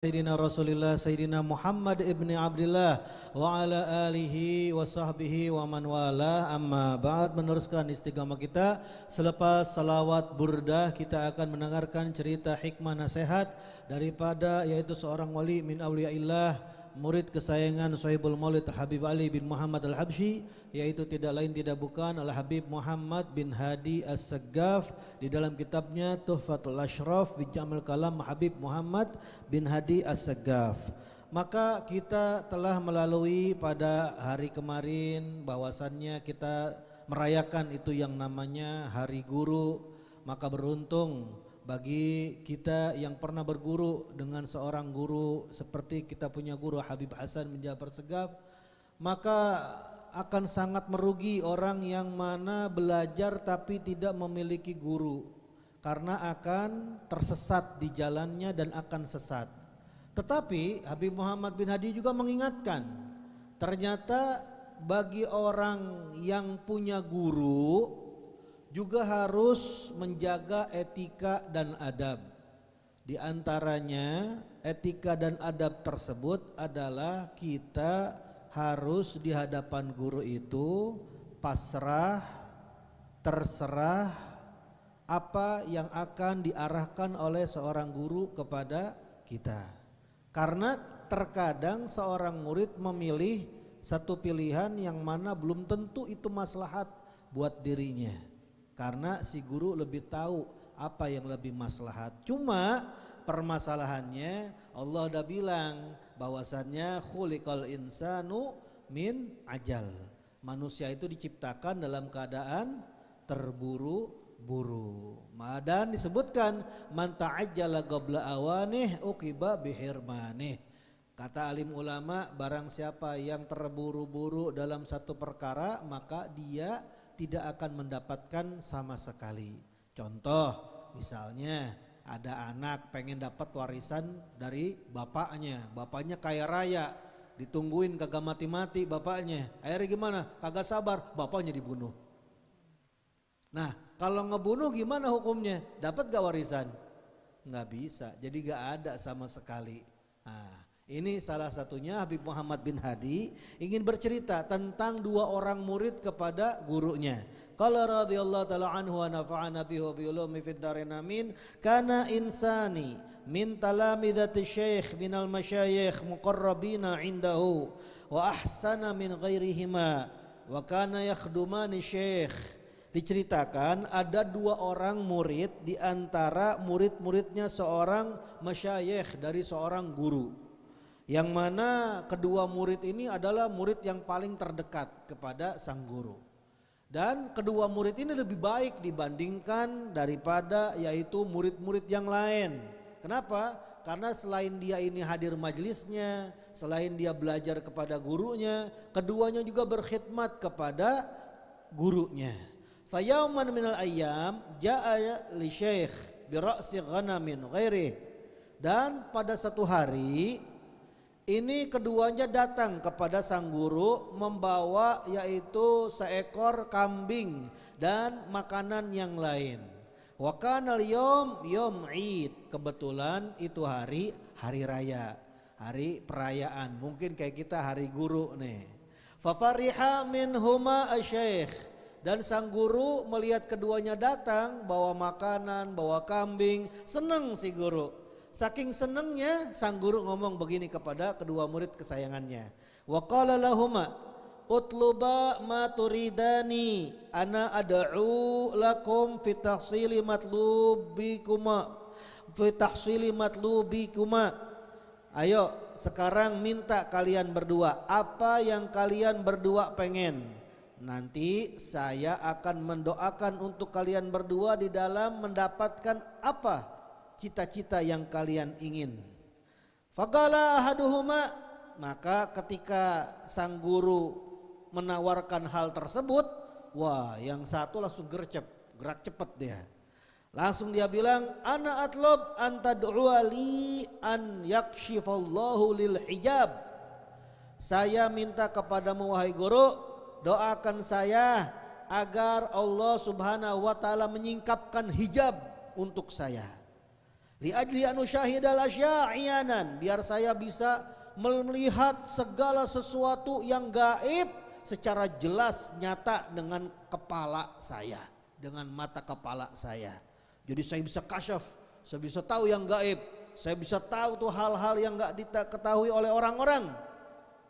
Sayyidina Rasulillah Sayyidina Muhammad ibni Abdullah wa ala alihi wa sahbihi wa man wala amma ba'd. Meneruskan istiqamah kita selepas salawat burdah, kita akan mendengarkan cerita hikmah nasihat daripada yaitu seorang wali min awliyaillah, murid kesayangan Sahibul Maulid Habib Ali bin Muhammad Al-Habsyi, yaitu tidak lain tidak bukan Al-Habib Muhammad bin Hadi As-Saggaf, di dalam kitabnya Tuhfatul Ashraf bi Jam'il Kalam Habib Muhammad bin Hadi As-Saggaf. Maka kita telah melalui pada hari kemarin bahwasannya kita merayakan itu yang namanya Hari Guru. Maka beruntung bagi kita yang pernah berguru dengan seorang guru seperti kita punya guru Habib Hasan bin Ja'far Saggaf, maka akan sangat merugi orang yang mana belajar tapi tidak memiliki guru, karena akan tersesat di jalannya dan akan sesat. Tetapi Habib Muhammad bin Hadi juga mengingatkan, ternyata bagi orang yang punya guru juga harus menjaga etika dan adab. Di antaranya etika dan adab tersebut adalah kita harus di hadapan guru itu pasrah, terserah apa yang akan diarahkan oleh seorang guru kepada kita. Karena terkadang seorang murid memilih satu pilihan yang mana belum tentu itu maslahat buat dirinya, karena si guru lebih tahu apa yang lebih maslahat. Cuma permasalahannya Allah udah bilang bahwasannya khuliqal insanu min ajal. Manusia itu diciptakan dalam keadaan terburu-buru. Dan disebutkan man ta'ajjala qabla awanih uqiba bihirmanih. Kata alim ulama, barang siapa yang terburu-buru dalam satu perkara maka dia tidak akan mendapatkan sama sekali. Contoh misalnya ada anak pengen dapat warisan dari bapaknya, bapaknya kaya raya, ditungguin kagak mati-mati bapaknya, akhirnya gimana? Kagak sabar, bapaknya dibunuh. Nah kalau ngebunuh gimana hukumnya? Dapat gak warisan? Nggak bisa, jadi gak ada sama sekali. Nah, ini salah satunya Habib Muhammad bin Hadi ingin bercerita tentang dua orang murid kepada gurunya. Qala radhiyallahu ta'ala anhu wa nafa'ana bihi wa bi ulumi fid dharain amin. Kana insani min talamidati syekh minal masyayikh muqarrabina indahu wa ahsana min ghairihima wa kana yakhdumani syekh. Diceritakan ada dua orang murid di antara murid-muridnya seorang masyayikh dari seorang guru, yang mana kedua murid ini adalah murid yang paling terdekat kepada sang guru. Dan kedua murid ini lebih baik dibandingkan daripada yaitu murid-murid yang lain. Kenapa? Karena selain dia ini hadir majelisnya, selain dia belajar kepada gurunya, keduanya juga berkhidmat kepada gurunya. Fayauman minal ayyam ja'a li syekh bi ra'si ghanamin ghairi. Dan pada satu hari ini keduanya datang kepada sang guru membawa yaitu seekor kambing dan makanan yang lain. Wa kana al-yawm yawm Id. Kebetulan itu hari raya, hari perayaan. Mungkin kayak kita hari guru nih. Fa fariha minhuma asy-syekh. Dan sang guru melihat keduanya datang bawa makanan, bawa kambing, senang si guru. Saking senangnya sang guru ngomong begini kepada kedua murid kesayangannya. Wa qala lahuma utluba ma turidani ana ad'u lakum fi tahsili matlubikuma. Ayo sekarang minta kalian berdua apa yang kalian berdua pengen. Nanti saya akan mendoakan untuk kalian berdua di dalam mendapatkan apa cita-cita yang kalian ingin. Faqala ahaduhuma, maka ketika sang guru menawarkan hal tersebut, wah yang satu langsung gerak cepat dia. Langsung dia bilang, ana atlub an tad'u'a li an yakshifallahu lil hijab. Saya minta kepadamu wahai guru, doakan saya agar Allah Subhanahu wa taala menyingkapkan hijab untuk saya. Li ajli anu syahidal asya'iyanan, biar saya bisa melihat segala sesuatu yang gaib secara jelas nyata dengan kepala saya, dengan mata kepala saya. Jadi saya bisa kasyaf, saya bisa tahu yang gaib, saya bisa tahu tuh hal-hal yang gak diketahui oleh orang-orang.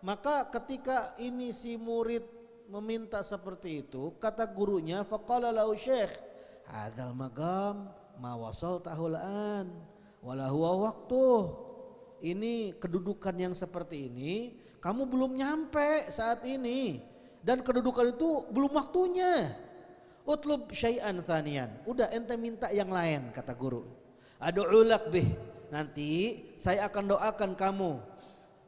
Maka ketika ini si murid meminta seperti itu, kata gurunya, faqala lahu syekh, hadzal maqam ma wasaltahu al-an wala huwa waqtuh. Ini kedudukan yang seperti ini kamu belum nyampe saat ini, dan kedudukan itu belum waktunya. Utlub syai'an thaniyan, udah ente minta yang lain, kata guru. Adu'ulak bih, nanti saya akan doakan kamu.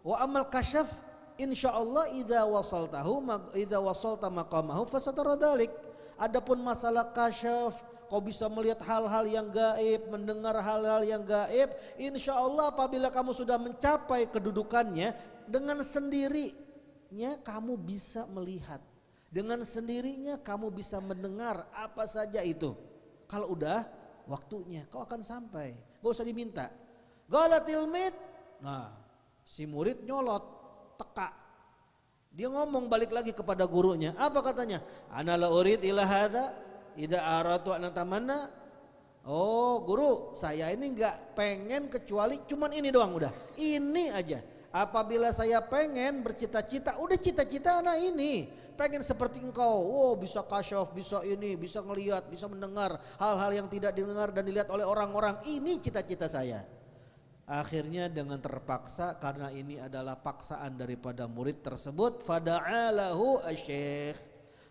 Wa amal kasyaf insyaallah idza wasalta maqamahu fasatara dzalik. Adapun masalah kasyaf, kau bisa melihat hal-hal yang gaib, mendengar hal-hal yang gaib, insyaallah apabila kamu sudah mencapai kedudukannya, dengan sendirinya kamu bisa melihat, dengan sendirinya kamu bisa mendengar apa saja itu. Kalau udah waktunya kau akan sampai, gak usah diminta. Galatil mit, nah si murid nyolot, teka. Dia ngomong balik lagi kepada gurunya, apa katanya? Ana la urid ila hadza idza aratu an tamanna. Oh guru, saya ini enggak pengen kecuali cuman ini doang, udah ini aja. Apabila saya pengen bercita-cita, udah cita-cita anak ini pengen seperti engkau. Oh bisa kasyaf, bisa ini, bisa ngelihat, bisa mendengar hal-hal yang tidak didengar dan dilihat oleh orang-orang. Ini cita-cita saya. Akhirnya dengan terpaksa, karena ini adalah paksaan daripada murid tersebut, fada'alahu asy-syekh,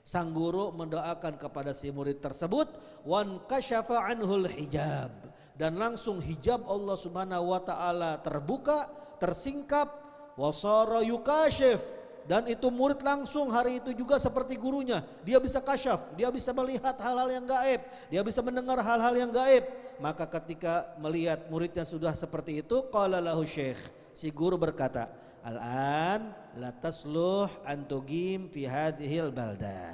sang guru mendoakan kepada si murid tersebut, wan kasyafa anhul hijab, dan langsung hijab Allah Subhanahu wa taala terbuka, tersingkap, wasara yukasyif, dan itu murid langsung hari itu juga seperti gurunya, dia bisa kasyaf, dia bisa melihat hal-hal yang gaib, dia bisa mendengar hal-hal yang gaib. Maka ketika melihat muridnya sudah seperti itu, qala lahu syekh, si guru berkata, al-an la tasluh an tugim fi hadhil baldah.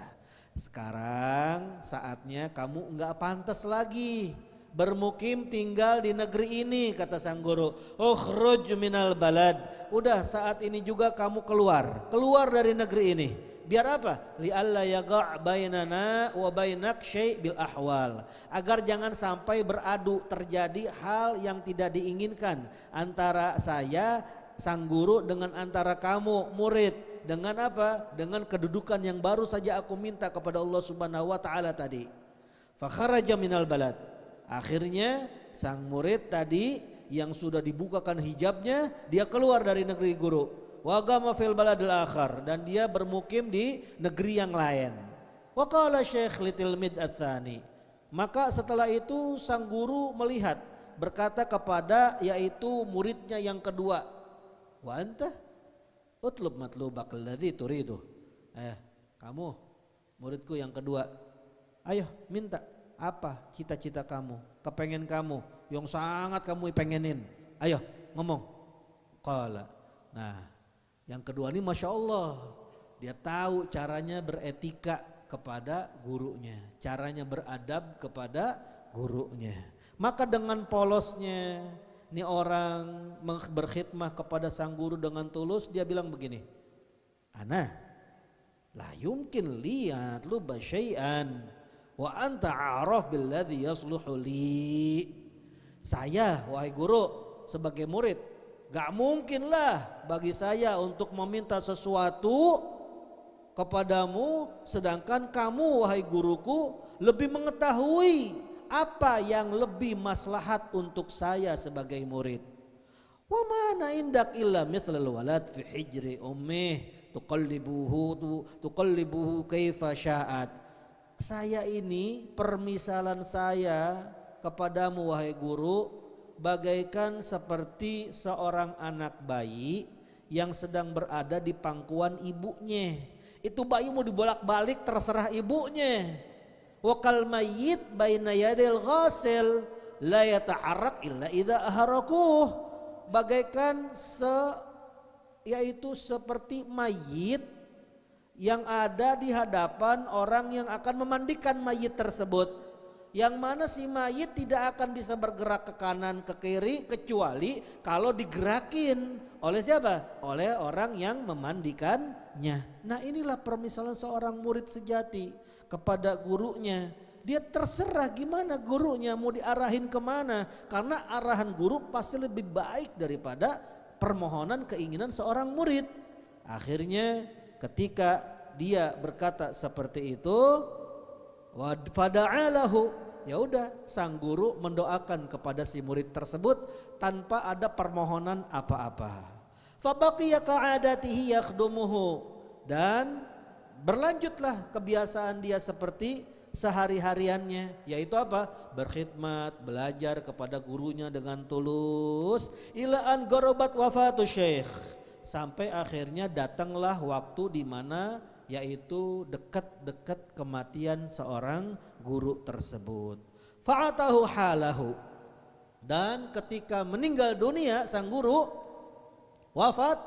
Sekarang saatnya kamu enggak pantas lagi bermukim tinggal di negeri ini, kata sang guru. Ukhruj minal balad, udah saat ini juga kamu keluar dari negeri ini. Biar apa? Li alla yaqa' bainana wa bainak syai' bil ahwal, agar jangan sampai beradu, terjadi hal yang tidak diinginkan antara saya sang guru dengan antara kamu murid. Dengan apa? Dengan kedudukan yang baru saja aku minta kepada Allah Subhanahu wa taala tadi. Fa kharaja minal balad, akhirnya sang murid tadi yang sudah dibukakan hijabnya, dia keluar dari negeri guru. Wa gama fil baladil akhar, dan dia bermukim di negeri yang lain. Wa qala syekh litilmid ats-tsani, maka setelah itu sang guru melihat, berkata kepada yaitu muridnya yang kedua, wa anta utlub matlubak alladzi turidu. Kamu muridku yang kedua, ayo minta apa cita-cita kamu, kepengen kamu yang sangat kamu pengenin, ayo ngomong. Qala, nah yang kedua ini Masya Allah, dia tahu caranya beretika kepada gurunya, caranya beradab kepada gurunya. Maka dengan polosnya ini orang berkhidmah kepada sang guru dengan tulus, dia bilang begini, ana la yumkin liat lu basyai'an wa anta a'raf billadhi yasluhu li. Saya wahai guru sebagai murid, gak mungkinlah bagi saya untuk meminta sesuatu kepadamu sedangkan kamu wahai guruku lebih mengetahui apa yang lebih maslahat untuk saya sebagai murid. Wa mana indak illa mithlal walad fi hijri ummih tuqallibuhu kaifa sya'at. Saya ini, permisalan saya kepadamu wahai guru, bagaikan seperti seorang anak bayi yang sedang berada di pangkuan ibunya. Itu bayi mau dibolak-balik terserah ibunya. Wa kal mayyit baina yadil ghasil la yata'arrak illa idza aharakuh. Bagaikan yaitu seperti mayit yang ada di hadapan orang yang akan memandikan mayit tersebut. yang mana si mayit tidak akan bisa bergerak ke kanan ke kiri kecuali kalau digerakin oleh siapa? Oleh orang yang memandikannya. Nah inilah permisalan seorang murid sejati kepada gurunya. Dia terserah gimana gurunya mau diarahin kemana, karena arahan guru pasti lebih baik daripada permohonan keinginan seorang murid. Akhirnya ketika dia berkata seperti itu, fada'alahu, ya udah sang guru mendoakan kepada si murid tersebut tanpa ada permohonan apa-apa. Fabaqiya ka'adatihi yakhdumuhu, dan berlanjutlah kebiasaan dia seperti sehari-hariannya, yaitu apa? Berkhidmat, belajar kepada gurunya dengan tulus. Ila an gorobat wafatu syekh, sampai akhirnya datanglah waktu di mana yaitu dekat-dekat kematian seorang guru tersebut. Fa'atahu halahu, dan ketika meninggal dunia sang guru wafat,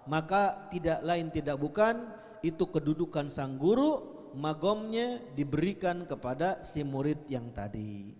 maka tidak lain tidak bukan itu kedudukan sang guru, magomnya diberikan kepada si murid yang tadi.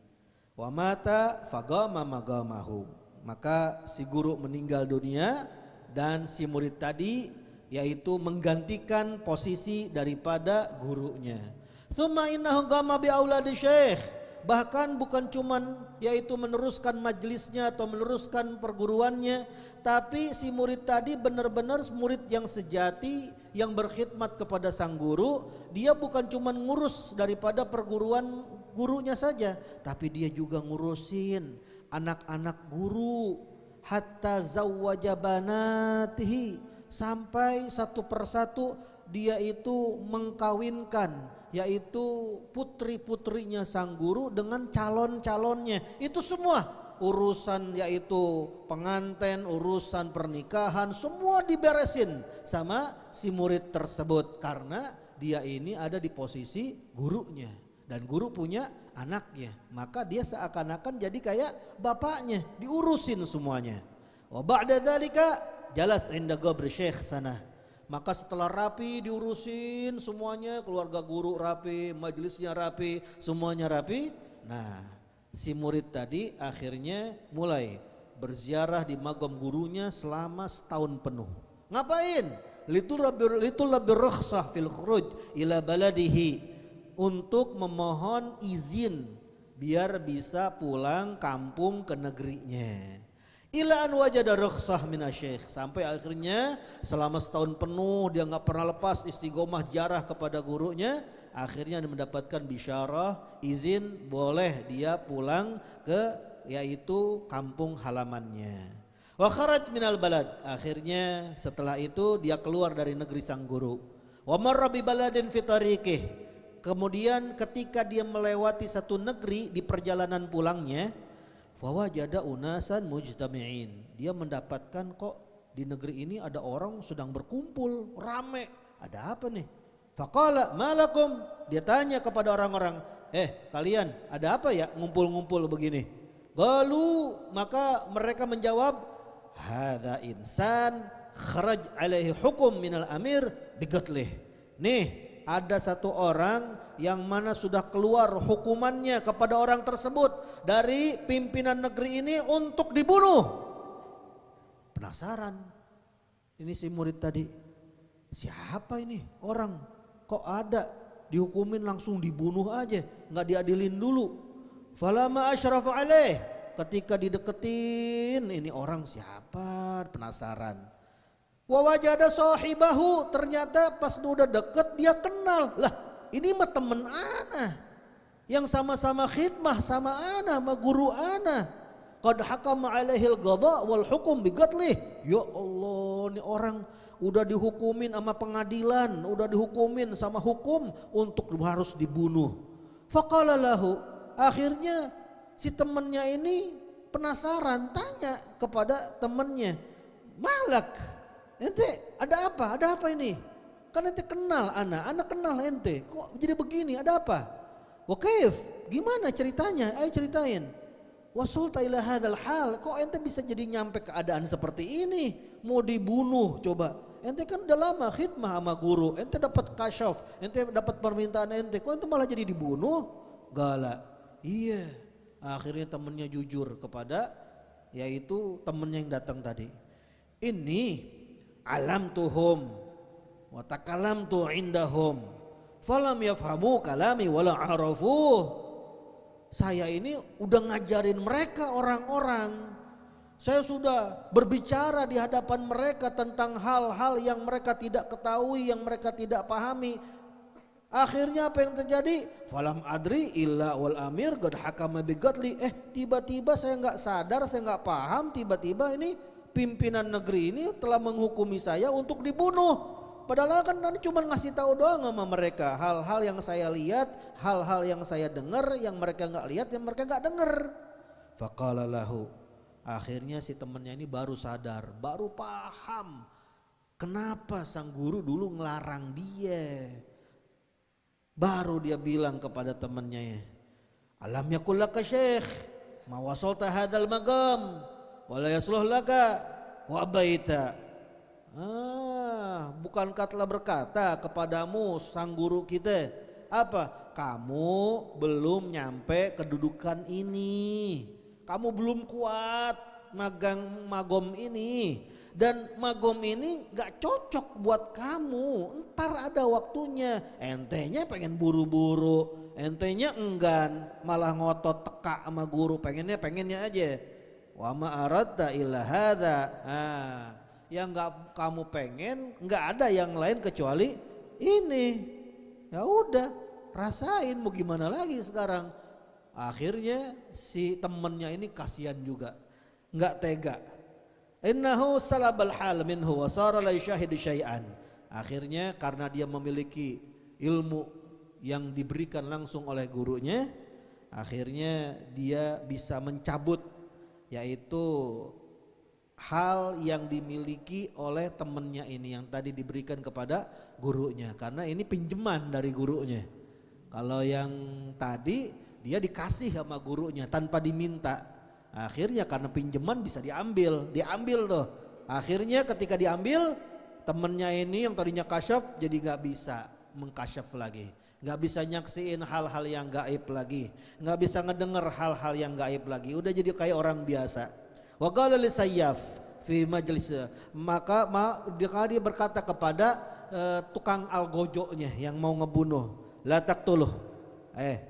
Wa mata fagama magamahu, maka si guru meninggal dunia dan si murid tadi yaitu menggantikan posisi daripada gurunya. Tsumma innahu qama bi auladi syekh, bahkan bukan cuman yaitu meneruskan majelisnya atau meneruskan perguruannya, tapi si murid tadi benar-benar murid yang sejati yang berkhidmat kepada sang guru. Dia bukan cuman ngurus daripada perguruan gurunya saja, tapi dia juga ngurusin anak-anak guru. Hatta zawwaja banatihi, sampai satu persatu dia itu mengkawinkan yaitu putri-putrinya sang guru dengan calon-calonnya. Itu semua urusan yaitu pengantin, urusan pernikahan, semua diberesin sama si murid tersebut, karena dia ini ada di posisi gurunya dan guru punya anaknya, maka dia seakan-akan jadi kayak bapaknya, diurusin semuanya. Wa ba'da dzalika jalas inda qabri syekh sana, maka setelah rapi diurusin semuanya, keluarga guru rapi, majelisnya rapi, semuanya rapi. Nah, si murid tadi akhirnya mulai berziarah di magam gurunya selama setahun penuh. Ngapain? Litulabir rukhsah fil khuruj ila baladihi, untuk memohon izin biar bisa pulang kampung ke negerinya. Ila an wajada rukhsah minasyekh, sampai akhirnya selama setahun penuh dia nggak pernah lepas istiqomah jarah kepada gurunya. Akhirnya dia mendapatkan bisyarah izin boleh dia pulang ke yaitu kampung halamannya. Wa kharaj minal balad, akhirnya setelah itu dia keluar dari negeri sang guru. Wa marra bi baladin fi tariqih, kemudian ketika dia melewati satu negeri di perjalanan pulangnya, fawajada unasan mujtami'in, dia mendapatkan kok di negeri ini ada orang sedang berkumpul rame. Ada apa nih? Faqala malakum, dia tanya kepada orang-orang, kalian ada apa ya ngumpul-ngumpul begini? Qalu, maka mereka menjawab, hadza insan kharaj alaihi hukum minal amir biqatlih. Nih ada satu orang yang mana sudah keluar hukumannya kepada orang tersebut dari pimpinan negeri ini untuk dibunuh. Penasaran ini si murid tadi, siapa ini orang kok ada dihukumin langsung dibunuh aja, nggak diadilin dulu. Falama asyrafa alaih, ketika dideketin ini orang siapa, penasaran. Wa wajada sahibahu, ternyata pas udah deket dia kenal. Lah ini mah temen ana yang sama-sama khidmah sama ana, sama guru ana. Qad hakama alaihil qada wal hukum biqatlih. Ya Allah, ini orang udah dihukumin sama pengadilan, udah dihukumin sama hukum untuk harus dibunuh. Faqala lahu, akhirnya si temannya ini penasaran, tanya kepada temannya, malak, ente ada apa? Ada apa ini? Kan ente kenal anak kenal ente, kok jadi begini? Ada apa? Wa kaif? Gimana ceritanya? Ayo ceritain. Wasulta ila hadzal hal, kok ente bisa jadi nyampe keadaan seperti ini? Mau dibunuh coba. Ente kan udah lama khidmah sama guru, ente dapat kasyaf, ente dapat permintaan ente, kok ente malah jadi dibunuh? Gala. Iya. Akhirnya temannya jujur kepada yaitu temannya yang datang tadi. Ini alam tuhum wa takalamtu indahum falam yafhamu kalami wala arafuh. Saya ini udah ngajarin mereka orang-orang. Saya sudah berbicara di hadapan mereka tentang hal-hal yang mereka tidak ketahui, yang mereka tidak pahami. Akhirnya apa yang terjadi? Falam adri illa wal amir qad hakama biqatli. Tiba-tiba saya nggak sadar, saya nggak paham, tiba-tiba ini pimpinan negeri ini telah menghukumi saya untuk dibunuh. Padahal kan tadi cuma ngasih tahu doang sama mereka hal-hal yang saya lihat, hal-hal yang saya dengar, yang mereka nggak lihat, yang mereka nggak dengar. Faqala lahu. Akhirnya si temannya ini baru sadar, baru paham kenapa sang guru dulu ngelarang dia. Baru dia bilang kepada temannya, alam yakul laka syekh ma wasalta hadzal maqam wala yasluh laka wa abaita. Bukankah telah berkata kepadamu sang guru kita, apa? Kamu belum nyampe kedudukan ini. Kamu belum kuat magang magom ini. Dan magom ini gak cocok buat kamu. Ntar ada waktunya. Entenya pengen buru-buru, entenya enggan, malah ngotot teka sama guru, pengennya aja. Wa ma aradta illa hadza. Yang gak kamu pengen, gak ada yang lain kecuali ini. Ya udah, rasain, mau gimana lagi sekarang. Akhirnya si temennya ini kasihan juga, gak tega. Innahu salabal hal minhu wa sara la yashahidu syai'an. Akhirnya karena dia memiliki ilmu yang diberikan langsung oleh gurunya, akhirnya dia bisa mencabut yaitu hal yang dimiliki oleh temannya ini yang tadi diberikan kepada gurunya, karena ini pinjaman dari gurunya. Kalau yang tadi dia dikasih sama gurunya tanpa diminta. Akhirnya karena pinjaman bisa diambil tuh. Akhirnya ketika diambil, temennya ini yang tadinya kasyaf jadi gak bisa mengkasyaf lagi, gak bisa nyaksiin hal-hal yang gaib lagi, gak bisa ngedenger hal-hal yang gaib lagi, udah jadi kayak orang biasa. Wa qala li Sayyaf fi majlis, maka dia berkata kepada tukang algojoknya yang mau ngebunuh, la taqtuluh,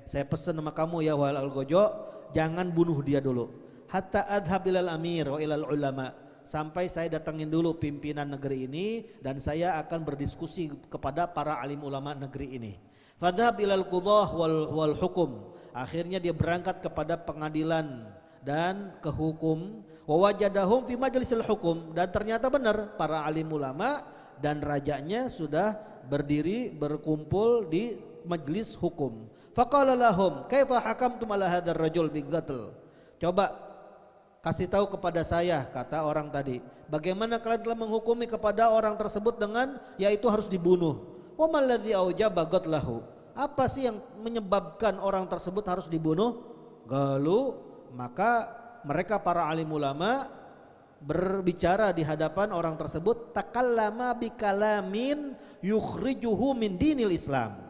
saya pesan sama kamu ya wahai algojo, jangan bunuh dia dulu. Hatta adhab ilal amir wa ilal ulama, sampai saya datangin dulu pimpinan negeri ini dan saya akan berdiskusi kepada para alim ulama negeri ini. Fadhhab ilal qudhah wal hukum, akhirnya dia berangkat kepada pengadilan dan ke hukum. Wa wajadahum fi majlisil hukum, dan ternyata benar para alim ulama dan rajanya sudah berdiri berkumpul di majlis hukum. Faqala lahum kaifa hakamtum ala hadzal rajul biqatl. Coba kasih tahu kepada saya, kata orang tadi, bagaimana kalian telah menghukumi kepada orang tersebut dengan yaitu harus dibunuh. Wa malladzi aujaba qatlahu, apa sih yang menyebabkan orang tersebut harus dibunuh? Galu, maka mereka para alim ulama berbicara di hadapan orang tersebut, takallama bikalamin yukhrijuhu min dinil Islam.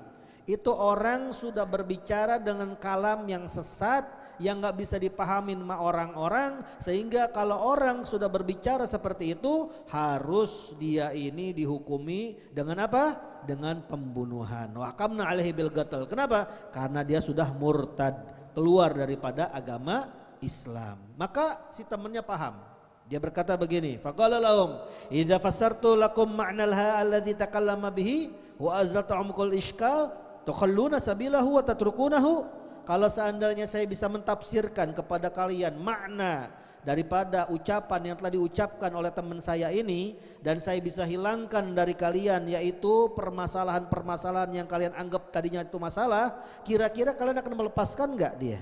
Itu orang sudah berbicara dengan kalam yang sesat, yang gak bisa dipahamin sama orang-orang, sehingga kalau orang sudah berbicara seperti itu harus dia ini dihukumi dengan apa? Dengan pembunuhan. Wa hakamna alaihi bil qatl. Kenapa? Karena dia sudah murtad, keluar daripada agama Islam. Maka si temannya paham. Dia berkata begini, faqala lahum idza fassartu lakum ma'nal ha alladzi takallama bihi wa azaltu umqul iskal tukhalluna sabilahu wa tatrukunahu. Kalau seandainya saya bisa mentafsirkan kepada kalian makna daripada ucapan yang telah diucapkan oleh teman saya ini, dan saya bisa hilangkan dari kalian yaitu permasalahan-permasalahan yang kalian anggap tadinya itu masalah, kira-kira kalian akan melepaskan enggak dia?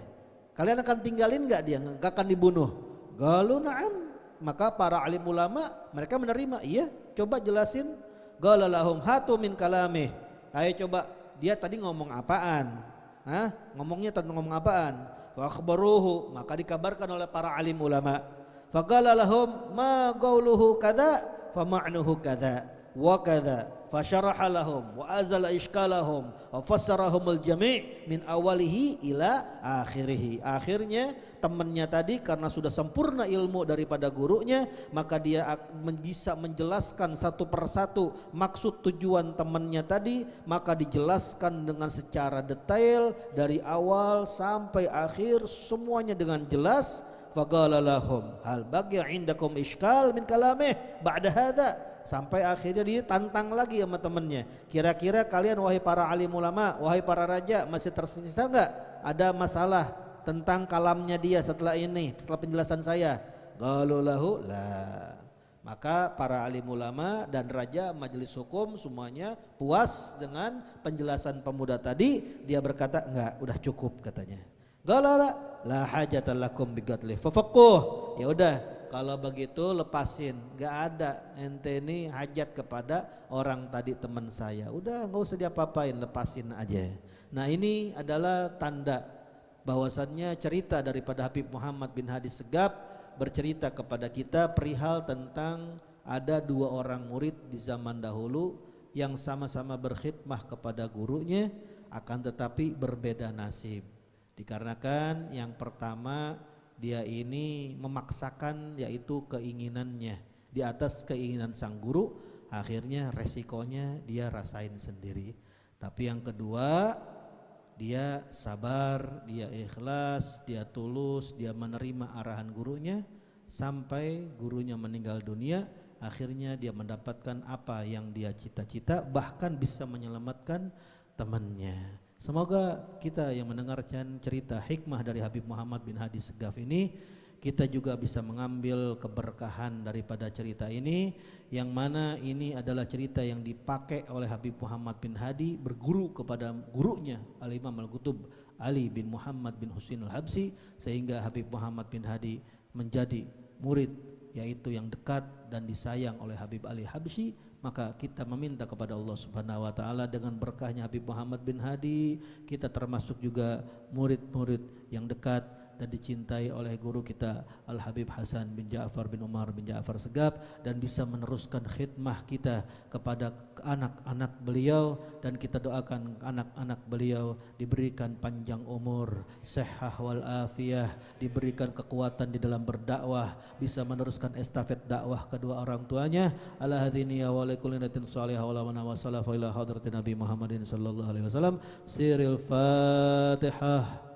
Kalian akan tinggalin enggak dia? Enggak akan dibunuh? Qalu na'am. Maka para alim ulama mereka menerima, iya, coba jelasin. Qala lahum hatu min kalamih. Ayo coba, dia tadi ngomong apaan? Ngomongnya tentang ngomong apaan? Fa akhbaruhu, maka dikabarkan oleh para alim ulama. Faqala lahum ma qauluhu kadza fa ma'nuhu kadza wa kadza fasyaraha lahum wa azala ishkalahum wa fassarahumul jami' min awalihi ila akhirih. Akhirnya temannya tadi karena sudah sempurna ilmu daripada gurunya, maka dia bisa menjelaskan satu persatu maksud tujuan temannya tadi, maka dijelaskan dengan secara detail dari awal sampai akhir semuanya dengan jelas. Faqala lahum hal baqiya indakum iskal min kalamih ba'da hadza, sampai akhirnya dia tantang lagi sama temannya, kira-kira kalian wahai para alim ulama, wahai para raja, masih tersisa enggak ada masalah tentang kalamnya dia setelah ini, setelah penjelasan saya? Qalu lahu la. Maka para alim ulama dan raja majelis hukum semuanya puas dengan penjelasan pemuda tadi. Dia berkata enggak, udah cukup katanya. Qala la hajata lakum biqatli fafaqquh. Ya udah, kalau begitu lepasin, enggak ada ente ini hajat kepada orang tadi teman saya. Udah enggak usah diapa-apain, lepasin aja. Nah, ini adalah tanda bahwasannya cerita daripada Habib Muhammad bin Hadi Segaf bercerita kepada kita perihal tentang ada dua orang murid di zaman dahulu yang sama-sama berkhidmah kepada gurunya, akan tetapi berbeda nasib. Dikarenakan yang pertama dia ini memaksakan yaitu keinginannya di atas keinginan sang guru, akhirnya resikonya dia rasain sendiri. Tapi yang kedua, dia sabar, dia ikhlas, dia tulus, dia menerima arahan gurunya sampai gurunya meninggal dunia. Akhirnya dia mendapatkan apa yang dia cita-cita, bahkan bisa menyelamatkan temannya. Semoga kita yang mendengarkan cerita hikmah dari Habib Muhammad bin Hadi Segaf ini, kita juga bisa mengambil keberkahan daripada cerita ini, yang mana ini adalah cerita yang dipakai oleh Habib Muhammad bin Hadi berguru kepada gurunya Al-Imam Al-Qutub Ali bin Muhammad bin Husin Al-Habsi, sehingga Habib Muhammad bin Hadi menjadi murid yaitu yang dekat dan disayang oleh Habib Ali Habsyi. Maka kita meminta kepada Allah Subhanahu wa taala dengan berkahnya Habib Muhammad bin Hadi, kita termasuk juga murid-murid yang dekat dan dicintai oleh guru kita Al-Habib Hasan bin Ja'far bin Umar bin Ja'far Segaf, dan bisa meneruskan khidmah kita kepada anak-anak beliau, dan kita doakan anak-anak beliau diberikan panjang umur, sehat wal afiyah, diberikan kekuatan di dalam berdakwah, bisa meneruskan estafet dakwah kedua orang tuanya. Ala hadini ya wa likulinatin salihah wa lamana wa salafa ila hadratin Nabi Muhammadin sallallahu alaihi wasallam. Siril Fatihah.